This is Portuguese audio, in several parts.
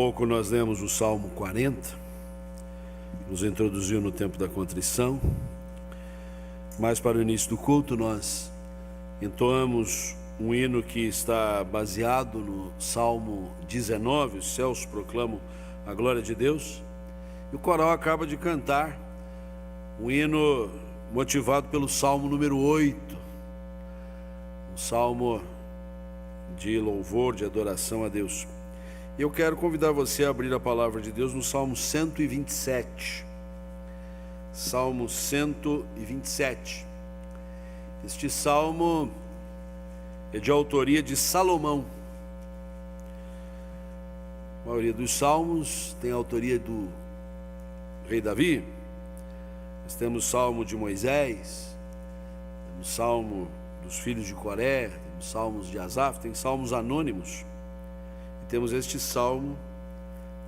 pouco nós lemos o Salmo 40, nos introduziu no tempo da contrição, mas para o início do culto nós entoamos um hino que está baseado no Salmo 19, os céus proclamam a glória de Deus, e o coral acaba de cantar um hino motivado pelo Salmo número 8, um salmo de louvor, de adoração a Deus. Eu quero convidar você a abrir a palavra de Deus no Salmo 127. Salmo 127. Este salmo é de autoria de Salomão. A maioria dos salmos tem a autoria do rei Davi. Nós temos o salmo de Moisés, temos o salmo dos filhos de Coré, temos salmos de Asaf, tem salmos anônimos. Temos este salmo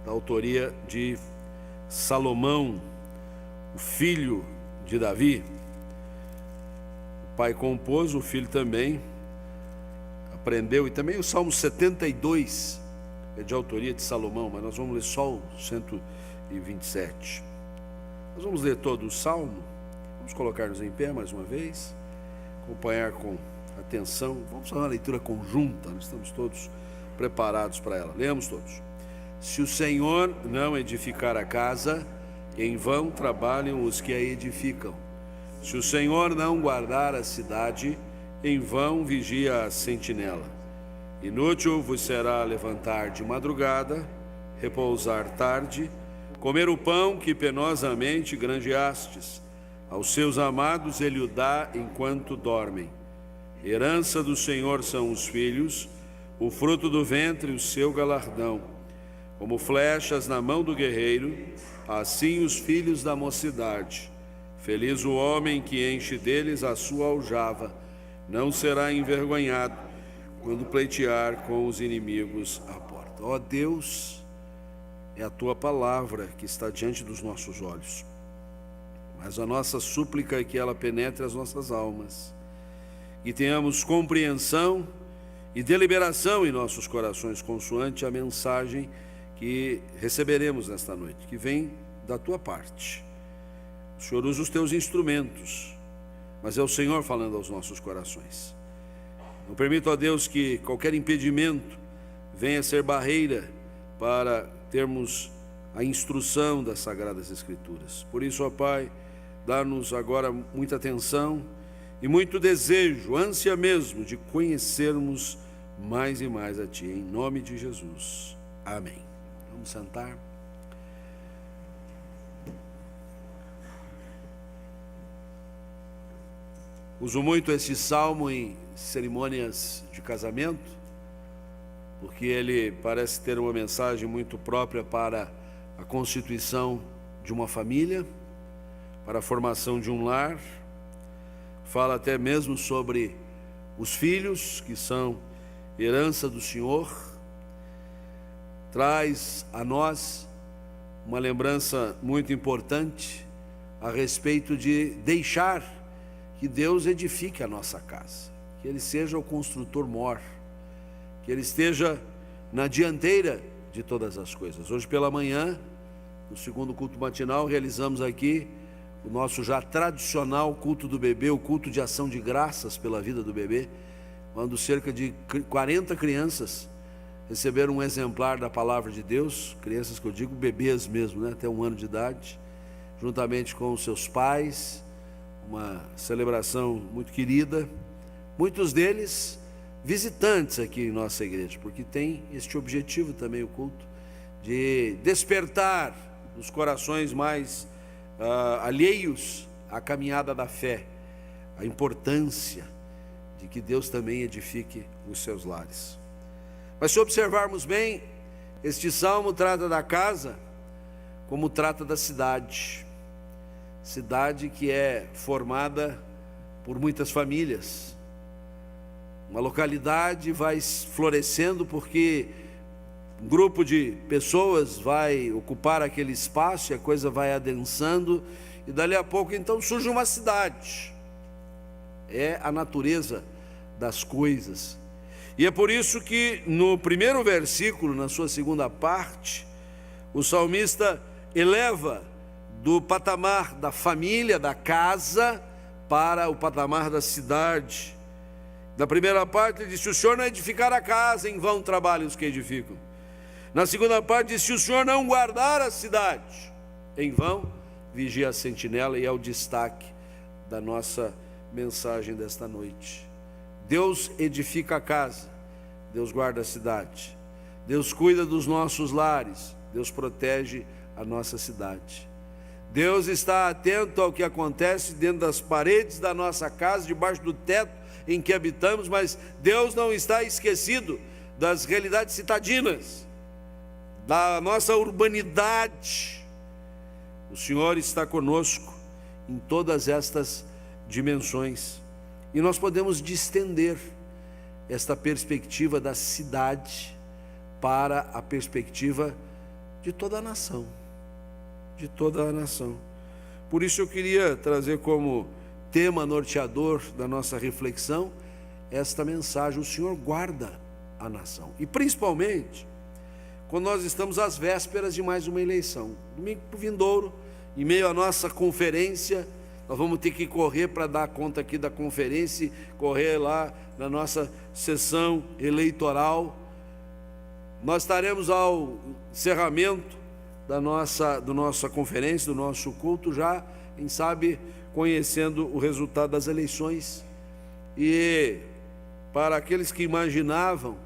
da autoria de Salomão, o filho de Davi. O pai compôs, o filho também aprendeu. E também o Salmo 72 é de autoria de Salomão, mas nós vamos ler só o 127. Nós vamos ler todo o salmo. Vamos colocar-nos em pé mais uma vez, acompanhar com atenção. Vamos fazer uma leitura conjunta, nós estamos todos preparados para ela. Leamos todos. Se o Senhor não edificar a casa, em vão trabalham os que a edificam. Se o Senhor não guardar a cidade, em vão vigia a sentinela. Inútil vos será levantar de madrugada, repousar tarde, comer o pão que penosamente granjeastes. Aos seus amados ele o dá enquanto dormem. Herança do Senhor são os filhos, o fruto do ventre, o seu galardão. Como flechas na mão do guerreiro, assim os filhos da mocidade. Feliz o homem que enche deles a sua aljava, não será envergonhado quando pleitear com os inimigos à porta. Ó Deus, é a tua palavra que está diante dos nossos olhos, mas a nossa súplica é que ela penetre as nossas almas e tenhamos compreensão e deliberação em nossos corações, consoante a mensagem que receberemos nesta noite, que vem da tua parte. O Senhor usa os teus instrumentos, mas é o Senhor falando aos nossos corações. Não permita, ó Deus, que qualquer impedimento venha a ser barreira para termos a instrução das Sagradas Escrituras. Por isso, ó Pai, dá-nos agora muita atenção e muito desejo, ânsia mesmo de conhecermos mais e mais a Ti, em nome de Jesus. Amém. Vamos sentar. Uso muito este salmo em cerimônias de casamento, porque ele parece ter uma mensagem muito própria para a constituição de uma família, para a formação de um lar. Fala até mesmo sobre os filhos, que são herança do Senhor. Traz a nós uma lembrança muito importante a respeito de deixar que Deus edifique a nossa casa, que Ele seja o construtor mor, que Ele esteja na dianteira de todas as coisas. Hoje pela manhã, no segundo culto matinal, realizamos aqui o nosso já tradicional culto do bebê, o culto de ação de graças pela vida do bebê, quando cerca de 40 crianças receberam um exemplar da palavra de Deus, crianças que eu digo bebês mesmo, até 1 ano de idade, juntamente com os seus pais, uma celebração muito querida, muitos deles visitantes aqui em nossa igreja, porque tem este objetivo também o culto, de despertar nos corações mais alheios à caminhada da fé, a importância de que Deus também edifique os seus lares. Mas se observarmos bem, este salmo trata da casa como trata da cidade. Cidade que é formada por muitas famílias. Uma localidade vai florescendo porque um grupo de pessoas vai ocupar aquele espaço e a coisa vai adensando, e dali a pouco então surge uma cidade. É a natureza das coisas. E é por isso que no primeiro versículo, na sua segunda parte, O salmista eleva do patamar da família, da casa, para o patamar da cidade. Na primeira parte ele diz: se o Senhor não edificar a casa, em vão trabalham os que edificam. Na segunda parte diz: se o Senhor não guardar a cidade, em vão vigia a sentinela. E é o destaque da nossa mensagem desta noite. Deus edifica a casa, Deus guarda a cidade. Deus cuida dos nossos lares, Deus protege a nossa cidade. Deus está atento ao que acontece dentro das paredes da nossa casa, debaixo do teto em que habitamos, mas Deus não está esquecido das realidades citadinas, da nossa urbanidade. O Senhor está conosco em todas estas dimensões, e nós podemos distender esta perspectiva da cidade para a perspectiva de toda a nação, de toda a nação. Por isso eu queria trazer como tema norteador da nossa reflexão esta mensagem: o Senhor guarda a nação. E principalmente quando nós estamos às vésperas de mais uma eleição. Domingo vindouro, em meio à nossa conferência, nós vamos ter que correr para dar conta aqui da conferência e correr lá na nossa sessão eleitoral. Nós estaremos ao encerramento da nossa conferência, do nosso culto, já, quem sabe, conhecendo o resultado das eleições. E para aqueles que imaginavam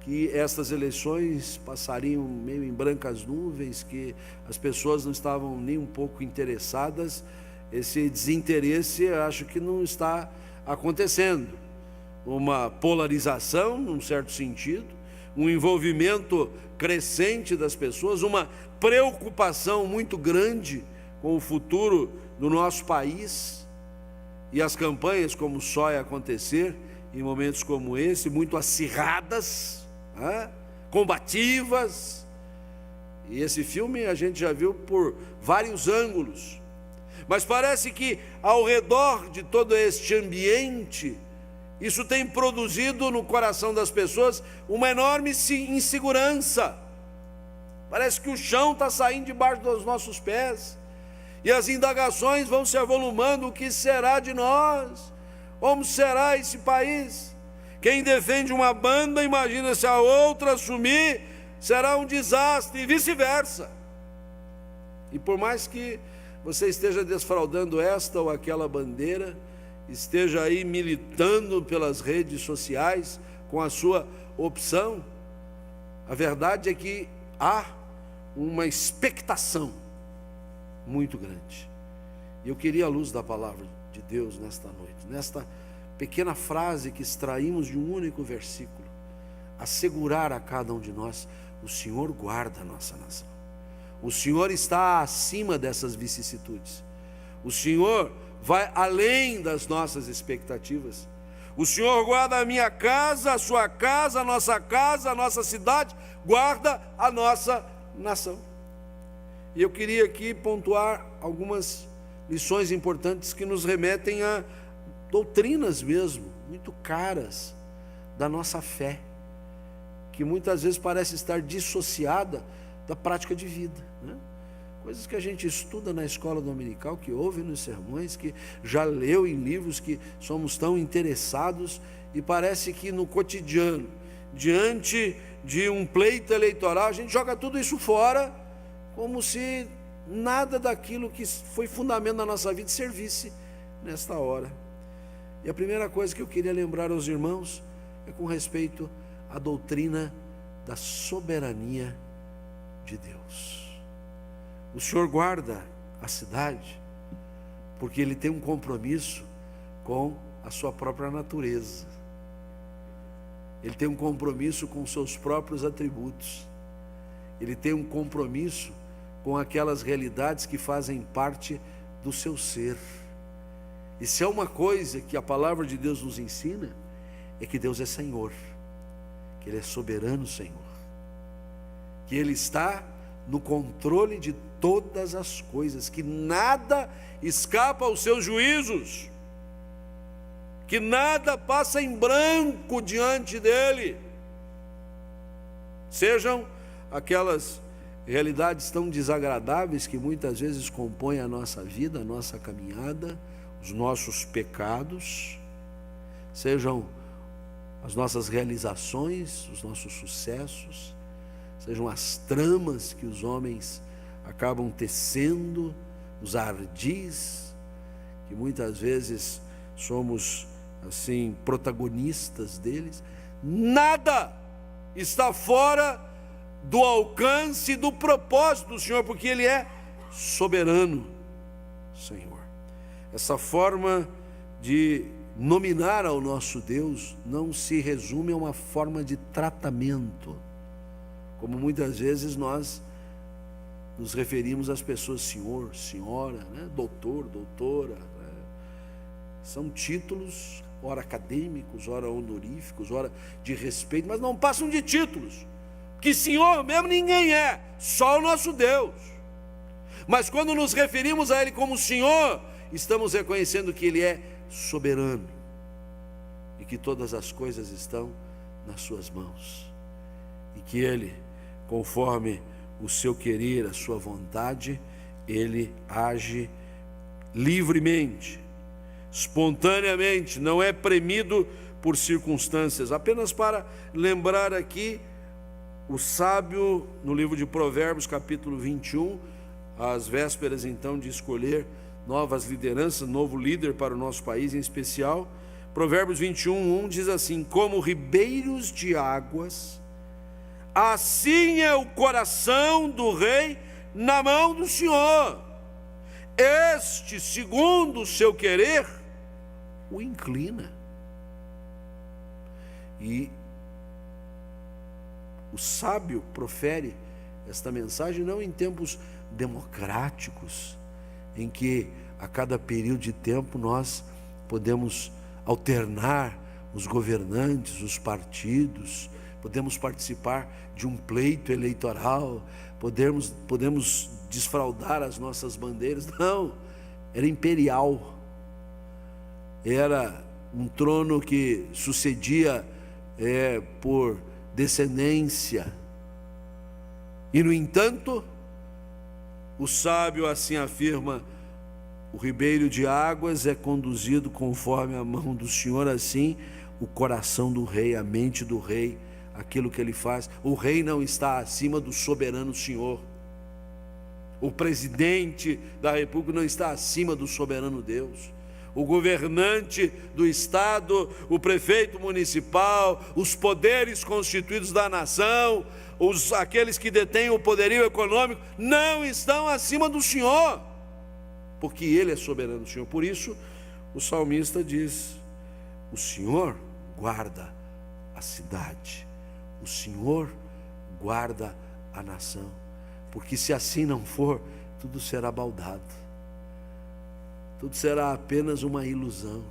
que estas eleições passariam meio em brancas nuvens, que as pessoas não estavam nem um pouco interessadas, esse desinteresse acho que não está acontecendo. Uma polarização, num certo sentido, um envolvimento crescente das pessoas, uma preocupação muito grande com o futuro do nosso país, e as campanhas, como só é acontecer em momentos como esse, muito acirradas, combativas. E esse filme a gente já viu por vários ângulos, mas parece que ao redor de todo este ambiente, isso tem produzido no coração das pessoas uma enorme insegurança. Parece que o chão está saindo debaixo dos nossos pés, e as indagações vão se avolumando: o que será de nós? Como será esse país? Quem defende uma banda imagina, se a outra assumir, será um desastre, e vice-versa. E por mais que você esteja desfraldando esta ou aquela bandeira, esteja aí militando pelas redes sociais com a sua opção, a verdade é que há uma expectação muito grande. E eu queria, à luz da palavra de Deus nesta noite, nesta pequena frase que extraímos de um único versículo, assegurar a cada um de nós: o Senhor guarda a nossa nação. O Senhor está acima dessas vicissitudes. O Senhor vai além das nossas expectativas. O Senhor guarda a minha casa, a sua casa, a nossa cidade, guarda a nossa nação. E eu queria aqui pontuar algumas lições importantes que nos remetem a doutrinas mesmo, muito caras da nossa fé, que muitas vezes parece estar dissociada da prática de vida, né? Coisas que a gente estuda na escola dominical, que ouve nos sermões, que já leu em livros, que somos tão interessados, e parece que no cotidiano, diante de um pleito eleitoral, a gente joga tudo isso fora, como se nada daquilo que foi fundamento da nossa vida servisse nesta hora. E a primeira coisa que eu queria lembrar aos irmãos é com respeito à doutrina da soberania de Deus. O Senhor guarda a cidade porque Ele tem um compromisso com a sua própria natureza. Ele tem um compromisso com os seus próprios atributos. Ele tem um compromisso com aquelas realidades que fazem parte do seu ser. E se é uma coisa que a palavra de Deus nos ensina, é que Deus é Senhor, que Ele é soberano Senhor, que Ele está no controle de todas as coisas, que nada escapa aos seus juízos, que nada passa em branco diante dele, sejam aquelas realidades tão desagradáveis que muitas vezes compõem a nossa vida, a nossa caminhada, os nossos pecados, sejam as nossas realizações, os nossos sucessos, sejam as tramas que os homens acabam tecendo, os ardis, que muitas vezes somos assim protagonistas deles. Nada está fora do alcance do propósito do Senhor, porque Ele é soberano, Senhor. Essa forma de nominar ao nosso Deus não se resume a uma forma de tratamento, como muitas vezes nós nos referimos às pessoas senhor, senhora, né? Doutor, doutora, né? São títulos, ora acadêmicos, ora honoríficos, ora de respeito, mas não passam de títulos, que senhor mesmo ninguém é, só o nosso Deus. Mas quando nos referimos a Ele como Senhor, estamos reconhecendo que Ele é soberano e que todas as coisas estão nas suas mãos, e que Ele, conforme o seu querer, a sua vontade, Ele age livremente, espontaneamente, não é premido por circunstâncias. Apenas para lembrar aqui, o sábio no livro de Provérbios, capítulo 21, às vésperas então de escolher novas lideranças, novo líder para o nosso país em especial, Provérbios 21:1 diz assim: como ribeiros de águas, assim é o coração do rei na mão do Senhor, este, segundo o seu querer, o inclina. E o sábio profere esta mensagem não em tempos democráticos, em que a cada período de tempo nós podemos alternar os governantes, os partidos, podemos participar de um pleito eleitoral, podemos desfraldar as nossas bandeiras. Não, era imperial, era um trono que sucedia por descendência. E no entanto, o sábio assim afirma: o ribeiro de águas é conduzido conforme a mão do Senhor, assim o coração do rei, a mente do rei, aquilo que ele faz. O rei não está acima do soberano Senhor. O presidente da república não está acima do soberano Deus. O governante do estado, o prefeito municipal, os poderes constituídos da nação, aqueles que detêm o poderio econômico, não estão acima do Senhor, porque Ele é soberano, Senhor. Por isso o salmista diz: o Senhor guarda a cidade, o Senhor guarda a nação, porque se assim não for, tudo será baldado, tudo será apenas uma ilusão.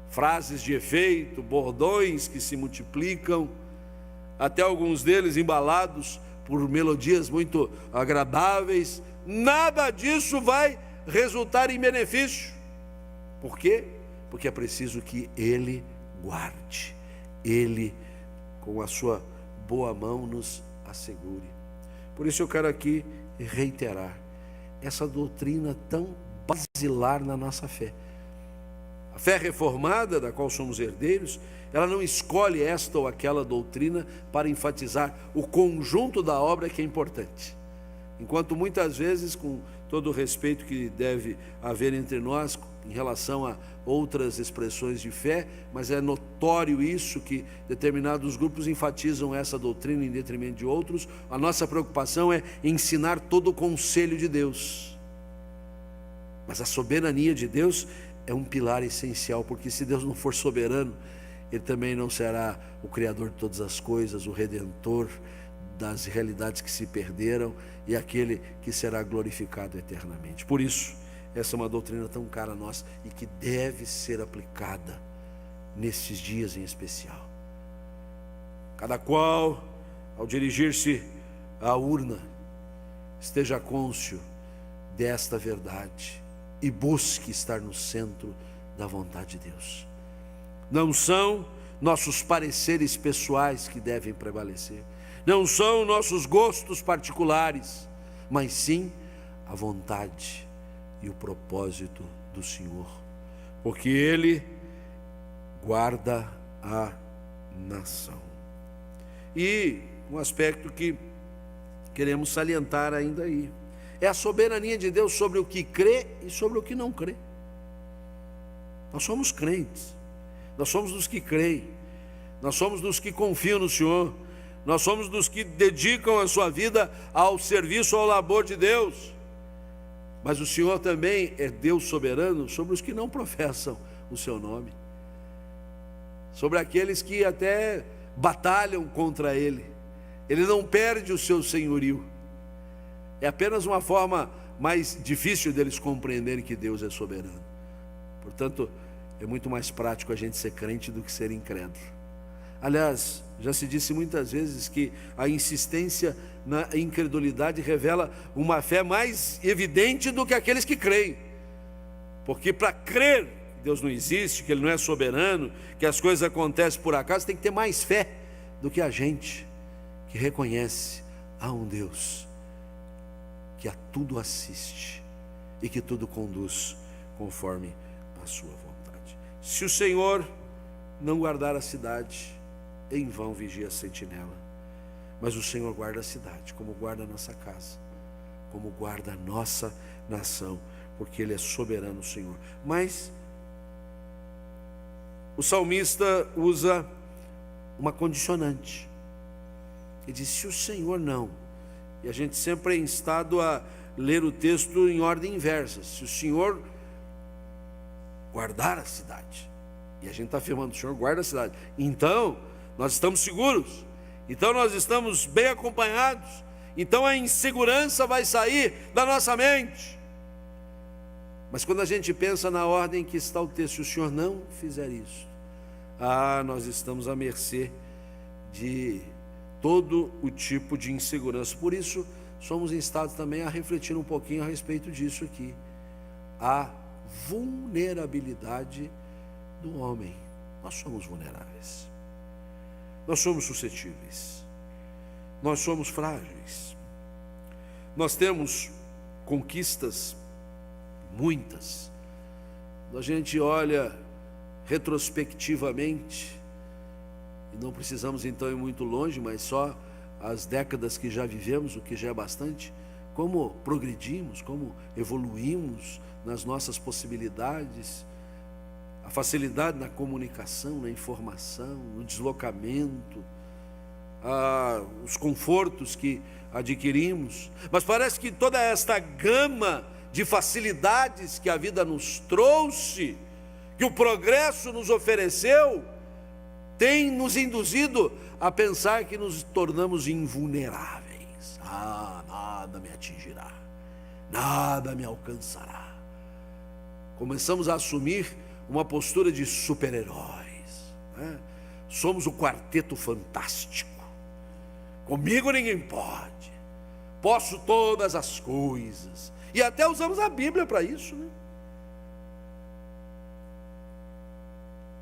Frases de efeito, bordões que se multiplicam, até alguns deles embalados por melodias muito agradáveis. Nada disso vai resultar em benefício. Por quê? Porque é preciso que Ele guarde, Ele, com a sua boa mão, nos assegure. Por isso eu quero aqui reiterar essa doutrina tão basilar na nossa fé. A fé reformada, da qual somos herdeiros, ela não escolhe esta ou aquela doutrina para enfatizar o conjunto da obra que é importante. Enquanto muitas vezes, com todo o respeito que deve haver entre nós em relação a outras expressões de fé, mas é notório isso, que determinados grupos enfatizam essa doutrina em detrimento de outros. A nossa preocupação é ensinar todo o conselho de Deus. Mas a soberania de Deus é um pilar essencial, porque se Deus não for soberano, Ele também não será o Criador de todas as coisas, o Redentor das realidades que se perderam e aquele que será glorificado eternamente. Por isso, essa é uma doutrina tão cara a nós e que deve ser aplicada nesses dias em especial. Cada qual, ao dirigir-se à urna, esteja cônscio desta verdade e busque estar no centro da vontade de Deus. Não são nossos pareceres pessoais que devem prevalecer, não são nossos gostos particulares, mas sim a vontade e o propósito do Senhor, porque Ele guarda a nação. E um aspecto que queremos salientar ainda aí é a soberania de Deus sobre o que crê e sobre o que não crê. Nós somos crentes, nós somos dos que creem, nós somos dos que confiam no Senhor, nós somos dos que dedicam a sua vida ao serviço, ao labor de Deus. Mas o Senhor também é Deus soberano sobre os que não professam o seu nome, sobre aqueles que até batalham contra Ele. Ele não perde o seu senhorio. É apenas uma forma mais difícil deles compreenderem que Deus é soberano. Portanto, é muito mais prático a gente ser crente do que ser incrédulo. Aliás, já se disse muitas vezes que a insistência na incredulidade revela uma fé mais evidente do que aqueles que creem. Porque para crer que Deus não existe, que Ele não é soberano, que as coisas acontecem por acaso, tem que ter mais fé do que a gente que reconhece a um Deus que a tudo assiste e que tudo conduz conforme a sua vontade. Se o Senhor não guardar a cidade, em vão vigia a sentinela. Mas o Senhor guarda a cidade, como guarda a nossa casa, como guarda a nossa nação, porque Ele é soberano, o Senhor. Mas o salmista usa uma condicionante. Ele diz: se o Senhor não, e a gente sempre é instado a ler o texto em ordem inversa, se o Senhor guardar a cidade, e a gente está afirmando: o Senhor guarda a cidade, então nós estamos seguros, então nós estamos bem acompanhados, então a insegurança vai sair da nossa mente. Mas quando a gente pensa na ordem que está o texto, se o Senhor não fizer isso, nós estamos à mercê de todo o tipo de insegurança. Por isso, somos instados também a refletir um pouquinho a respeito disso aqui. A vulnerabilidade do homem. Nós somos vulneráveis. Nós somos suscetíveis. Nós somos frágeis. Nós temos conquistas muitas. A gente olha retrospectivamente, e não precisamos então ir muito longe, mas só as décadas que já vivemos, o que já é bastante, como progredimos, como evoluímos nas nossas possibilidades, a facilidade na comunicação, na informação, no deslocamento, os confortos que adquirimos. Mas parece que toda esta gama de facilidades que a vida nos trouxe, que o progresso nos ofereceu, tem nos induzido a pensar que nos tornamos invulneráveis. Nada me atingirá, nada me alcançará. Começamos a assumir uma postura de super-heróis, né? Somos o quarteto fantástico. Comigo ninguém pode. Posso todas as coisas. E até usamos a Bíblia para isso, né?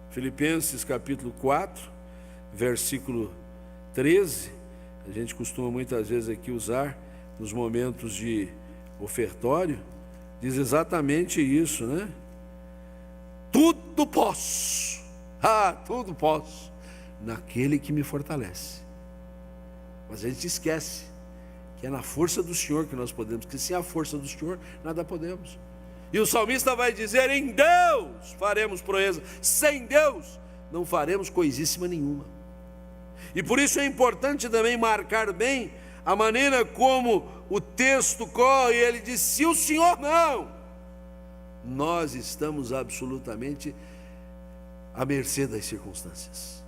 Filipenses capítulo 4, versículo 13, a gente costuma muitas vezes aqui usar nos momentos de ofertório, diz exatamente isso, né? Tudo posso, tudo posso, naquele que me fortalece. Mas a gente esquece que é na força do Senhor que nós podemos, que sem a força do Senhor nada podemos. E o salmista vai dizer: em Deus faremos proeza, sem Deus não faremos coisíssima nenhuma. E por isso é importante também marcar bem a maneira como o texto corre. Ele diz: se o Senhor não, nós estamos absolutamente à mercê das circunstâncias.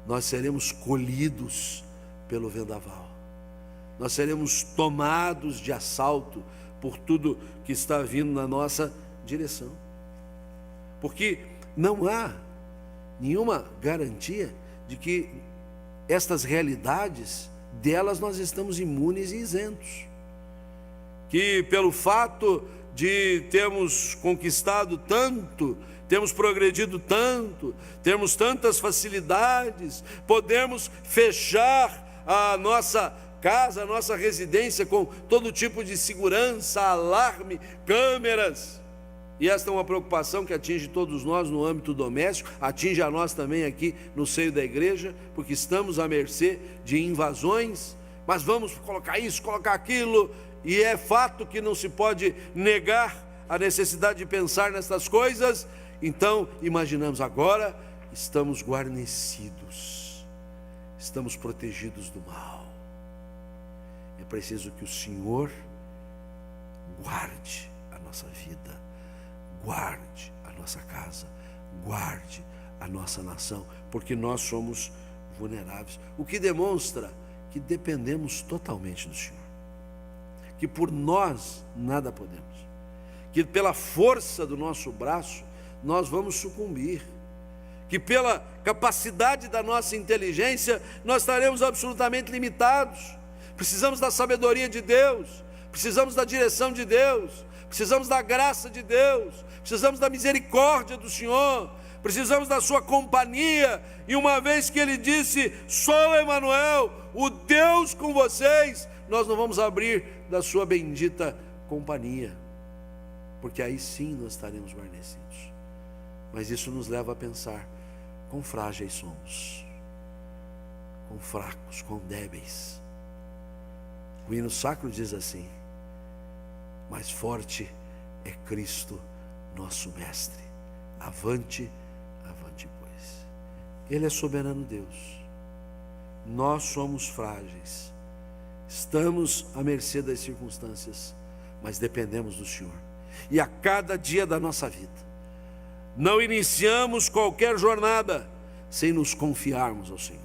Nós seremos colhidos pelo vendaval, nós seremos tomados de assalto por tudo que está vindo na nossa direção, porque não há nenhuma garantia de que estas realidades, delas nós estamos imunes e isentos, que pelo fato de termos conquistado tanto, temos progredido tanto, temos tantas facilidades, podemos fechar a nossa casa, a nossa residência com todo tipo de segurança, alarme, câmeras. E esta é uma preocupação que atinge todos nós no âmbito doméstico, atinge a nós também aqui no seio da igreja, porque estamos à mercê de invasões, mas vamos colocar isso, colocar aquilo, e é fato que não se pode negar a necessidade de pensar nessas coisas. Então imaginamos, agora estamos guarnecidos, estamos protegidos do mal. É preciso que o Senhor guarde a nossa vida, guarde a nossa casa, guarde a nossa nação, porque nós somos vulneráveis, o que demonstra que dependemos totalmente do Senhor, que por nós nada podemos, que pela força do nosso braço nós vamos sucumbir, que pela capacidade da nossa inteligência nós estaremos absolutamente limitados. Precisamos da sabedoria de Deus, precisamos da direção de Deus, precisamos da graça de Deus, precisamos da misericórdia do Senhor, precisamos da sua companhia. E uma vez que Ele disse: sou Emanuel, o Deus com vocês, nós não vamos abrir da sua bendita companhia, porque aí sim nós estaremos guarnecidos. Mas isso nos leva a pensar: quão frágeis somos, quão fracos, quão débeis. O hino sacro diz assim: mais forte é Cristo nosso Mestre. Avante, avante pois. Ele é soberano Deus, nós somos frágeis, estamos à mercê das circunstâncias, mas dependemos do Senhor. E a cada dia da nossa vida, não iniciamos qualquer jornada sem nos confiarmos ao Senhor.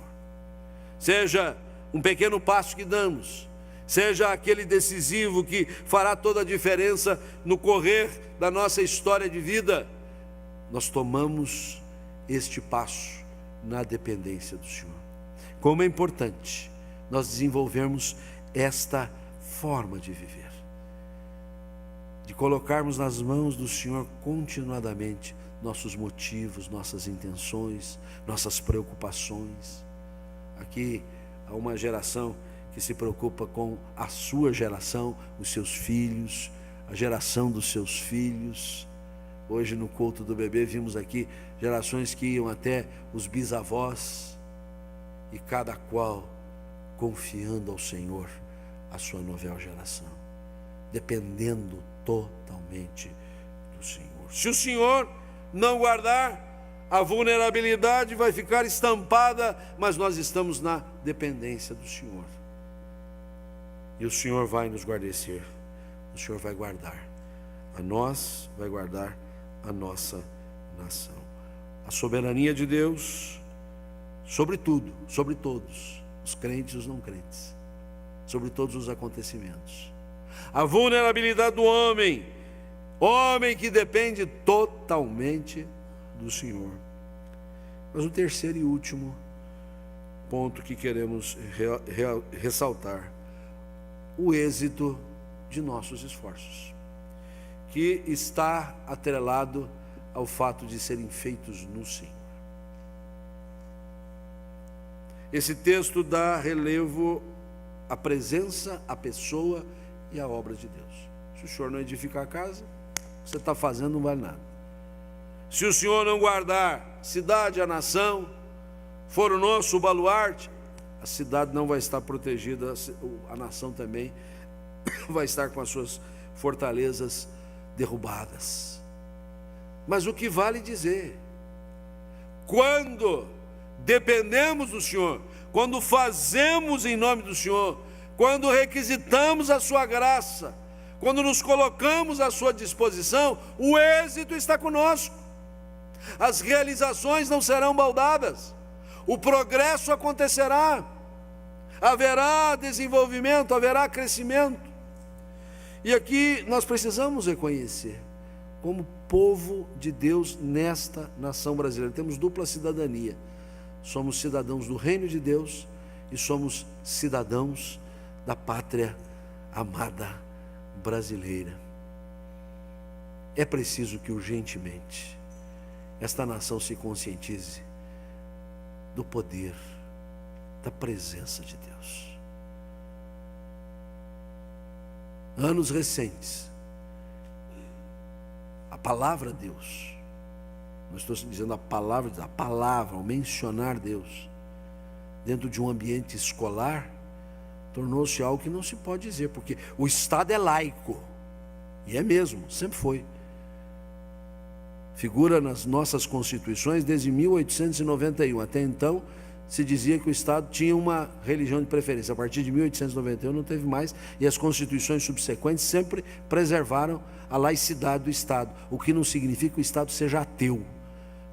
Seja um pequeno passo que damos, seja aquele decisivo que fará toda a diferença no correr da nossa história de vida, nós tomamos este passo na dependência do Senhor. Como é importante nós desenvolvermos esta forma de viver, de colocarmos nas mãos do Senhor continuadamente nossos motivos, nossas intenções, nossas preocupações. Aqui há uma geração que se preocupa com a sua geração, os seus filhos, a geração dos seus filhos. Hoje no culto do bebê vimos aqui gerações que iam até os bisavós, e cada qual confiando ao Senhor a sua nova geração, dependendo totalmente do Senhor. Se o Senhor não guardar, a vulnerabilidade vai ficar estampada, mas nós estamos na dependência do Senhor. E o Senhor vai nos guarnecer, o Senhor vai guardar a nós, vai guardar a nossa nação. A soberania de Deus sobre tudo, sobre todos, os crentes e os não crentes, sobre todos os acontecimentos. A vulnerabilidade do homem que depende totalmente do Senhor. Mas o terceiro e último ponto que queremos ressaltar: o êxito de nossos esforços, que está atrelado ao fato de serem feitos no Senhor. Esse texto dá relevo à presença, à pessoa e à obra de Deus. Se o Senhor não edificar a casa, você está fazendo, não vale nada. Se o Senhor não guardar a cidade, a nação, for o nosso baluarte, a cidade não vai estar protegida, a nação também vai estar com as suas fortalezas derrubadas. Mas o que vale dizer, quando dependemos do Senhor, quando fazemos em nome do Senhor, quando requisitamos a sua graça, quando nos colocamos à sua disposição, o êxito está conosco. As realizações não serão baldadas, o progresso acontecerá, haverá desenvolvimento, haverá crescimento. E aqui nós precisamos reconhecer, como povo de Deus nesta nação brasileira, temos dupla cidadania. Somos cidadãos do reino de Deus e somos cidadãos da pátria amada brasileira. É preciso que urgentemente esta nação se conscientize do poder, da presença de Deus. Anos recentes, a palavra Deus, não estou dizendo a palavra, ao mencionar Deus, dentro de um ambiente escolar, tornou-se algo que não se pode dizer, porque o Estado é laico, e é mesmo, sempre foi. Figura nas nossas constituições desde 1891, até então se dizia que o Estado tinha uma religião de preferência. A partir de 1891 não teve mais, e as constituições subsequentes sempre preservaram a laicidade do Estado, o que não significa que o Estado seja ateu,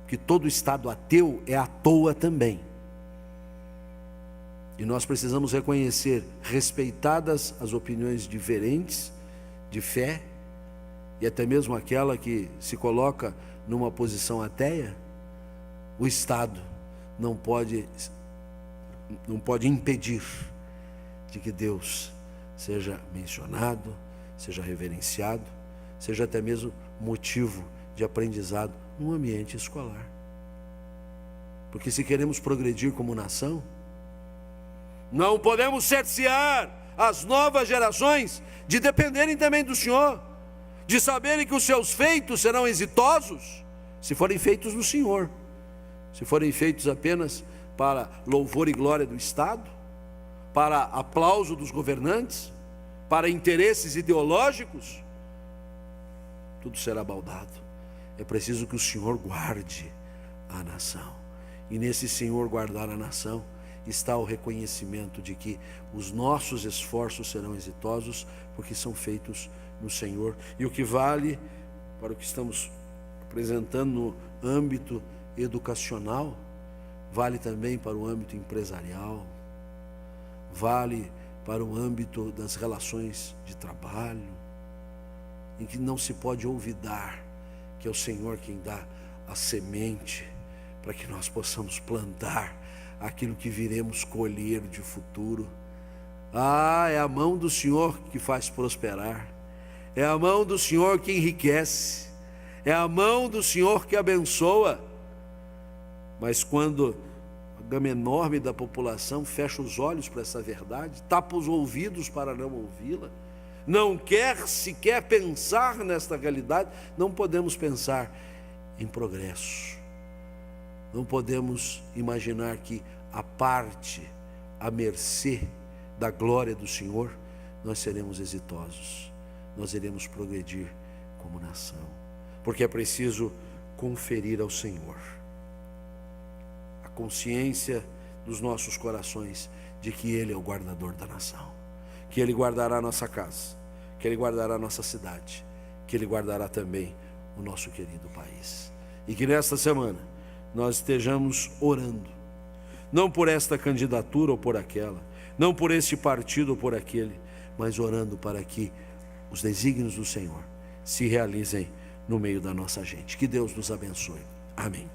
porque todo Estado ateu é à toa também. E nós precisamos reconhecer, respeitadas as opiniões diferentes de fé, e até mesmo aquela que se coloca numa posição ateia, o Estado não pode impedir de que Deus seja mencionado, seja reverenciado, seja até mesmo motivo de aprendizado no ambiente escolar. Porque se queremos progredir como nação, não podemos cercear as novas gerações de dependerem também do Senhor, de saberem que os seus feitos serão exitosos, se forem feitos no Senhor. Se forem feitos apenas para louvor e glória do Estado, para aplauso dos governantes, para interesses ideológicos, tudo será baldado. É preciso que o Senhor guarde a nação. E nesse Senhor guardar a nação está o reconhecimento de que os nossos esforços serão exitosos, porque são feitos no Senhor. E o que vale para o que estamos apresentando no âmbito educacional, vale também para o âmbito empresarial, vale para o âmbito das relações de trabalho, em que não se pode olvidar que é o Senhor quem dá a semente para que nós possamos plantar aquilo que viremos colher de futuro. É a mão do Senhor que faz prosperar, é a mão do Senhor que enriquece, é a mão do Senhor que abençoa. Mas quando a gama enorme da população fecha os olhos para essa verdade, tapa os ouvidos para não ouvi-la, não quer sequer pensar nesta realidade, não podemos pensar em progresso. Não podemos imaginar que a parte, à mercê da glória do Senhor, nós seremos exitosos, nós iremos progredir como nação, porque é preciso conferir ao Senhor a consciência dos nossos corações de que Ele é o guardador da nação, que Ele guardará a nossa casa, que Ele guardará a nossa cidade, que Ele guardará também o nosso querido país. E que nesta semana nós estejamos orando, não por esta candidatura ou por aquela, não por este partido ou por aquele, mas orando para que os desígnios do Senhor se realizem no meio da nossa gente. Que Deus nos abençoe. Amém.